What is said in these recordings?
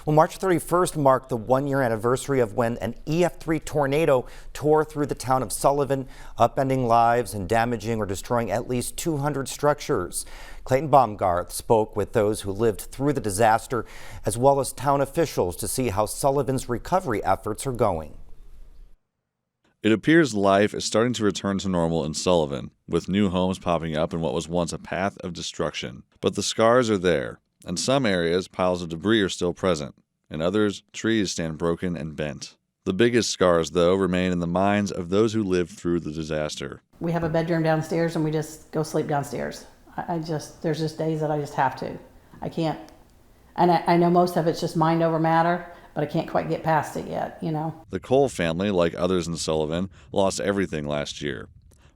Well, March 31st marked the one-year anniversary of when an EF3 tornado tore through the town of Sullivan, upending lives and damaging or destroying at least 200 structures. Clayton Baumgarth spoke with those who lived through the disaster, as well as town officials, to see how Sullivan's recovery efforts are going. It appears life is starting to return to normal in Sullivan, with new homes popping up in what was once a path of destruction. But the scars are there. In some areas, piles of debris are still present. In others, trees stand broken and bent. The biggest scars, though, remain in the minds of those who lived through the disaster. We have a bedroom downstairs and we just go sleep downstairs. There's just days that I just have to. I can't. And I know most of it's just mind over matter, but I can't quite get past it yet, you know. The Cole family, like others in Sullivan, lost everything last year.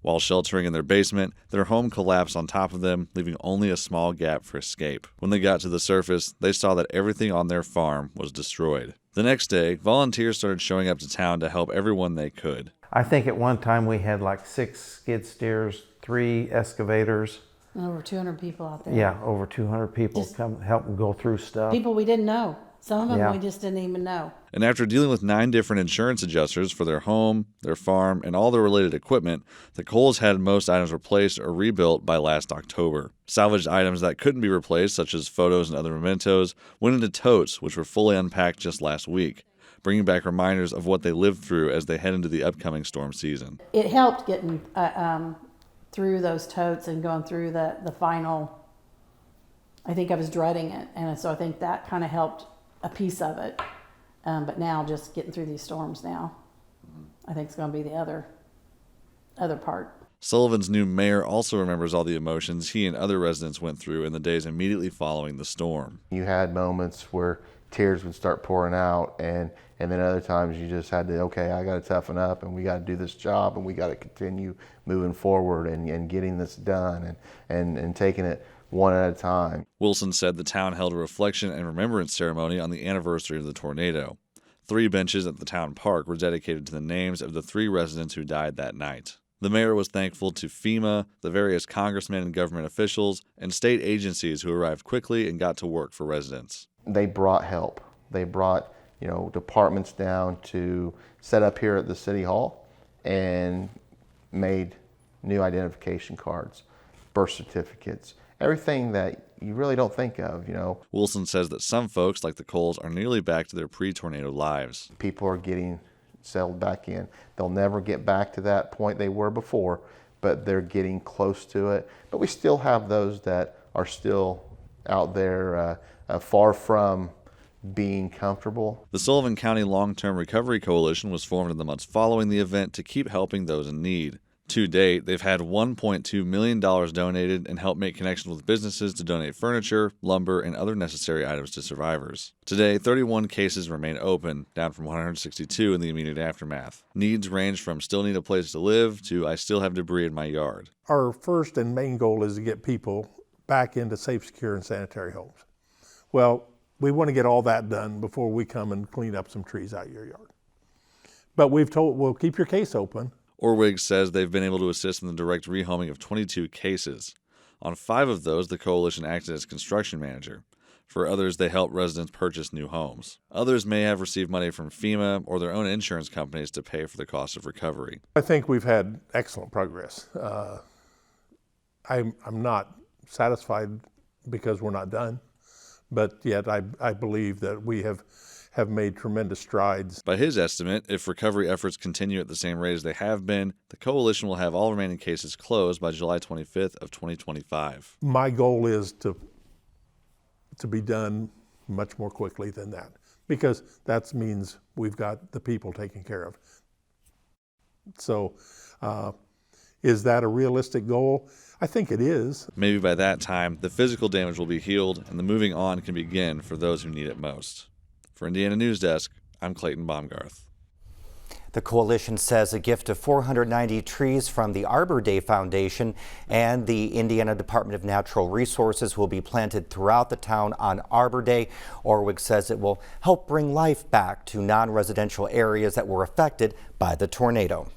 While sheltering in their basement, their home collapsed on top of them, leaving only a small gap for escape. When they got to the surface, they saw that everything on their farm was destroyed. The next day, volunteers started showing up to town to help everyone they could. I think at one time we had like 6 skid steers, 3 excavators. Over 200 people out there. Yeah, over 200 people come help them go through stuff. People we didn't know. Some of them we just didn't even know. And after dealing with 9 different insurance adjusters for their home, their farm, and all their related equipment, the Coles had most items replaced or rebuilt by last October. Salvaged items that couldn't be replaced, such as photos and other mementos, went into totes, which were fully unpacked just last week, bringing back reminders of what they lived through as they head into the upcoming storm season. It helped getting through those totes and going through the final. I think I was dreading it, and so I think that kind of helped a piece of it. But now just getting through these storms now, I think it's going to be the other part. Sullivan's new mayor also remembers all the emotions he and other residents went through in the days immediately following the storm. You had moments where tears would start pouring out, and then other times you just had to, okay, I got to toughen up and we got to do this job and we got to continue moving forward and getting this done and taking it one at a time. Wilson said the town held a reflection and remembrance ceremony on the anniversary of the tornado. 3 benches at the town park were dedicated to the names of the 3 residents who died that night. The mayor was thankful to FEMA, the various congressmen and government officials, and state agencies who arrived quickly and got to work for residents. They brought help. They brought, departments down to set up here at the city hall and made new identification cards, birth certificates, everything that you really don't think of, Wilson says that some folks, like the Coles, are nearly back to their pre-tornado lives. People are getting settled back in. They'll never get back to that point they were before, but they're getting close to it. But we still have those that are still out there far from being comfortable. The Sullivan County Long-Term Recovery Coalition was formed in the months following the event to keep helping those in need. To date, they've had $1.2 million donated and helped make connections with businesses to donate furniture, lumber, and other necessary items to survivors. Today, 31 cases remain open, down from 162 in the immediate aftermath. Needs range from still need a place to live to I still have debris in my yard. Our first and main goal is to get people back into safe, secure, and sanitary homes. Well, we want to get all that done before we come and clean up some trees out your yard. But we'll keep your case open. Orwig says they've been able to assist in the direct rehoming of 22 cases. On 5 of those, the coalition acted as construction manager. For others, they helped residents purchase new homes. Others may have received money from FEMA or their own insurance companies to pay for the cost of recovery. I think we've had excellent progress. I'm not satisfied because we're not done, but yet I believe that we have made tremendous strides. By his estimate, if recovery efforts continue at the same rate as they have been, the coalition will have all remaining cases closed by July 25th of 2025. My goal is to be done much more quickly than that, because that means we've got the people taken care of. So is that a realistic goal? I think it is. Maybe by that time, the physical damage will be healed and the moving on can begin for those who need it most. For Indiana News Desk, I'm Clayton Baumgarth. The coalition says a gift of 490 trees from the Arbor Day Foundation and the Indiana Department of Natural Resources will be planted throughout the town on Arbor Day. Orwig says it will help bring life back to non-residential areas that were affected by the tornado.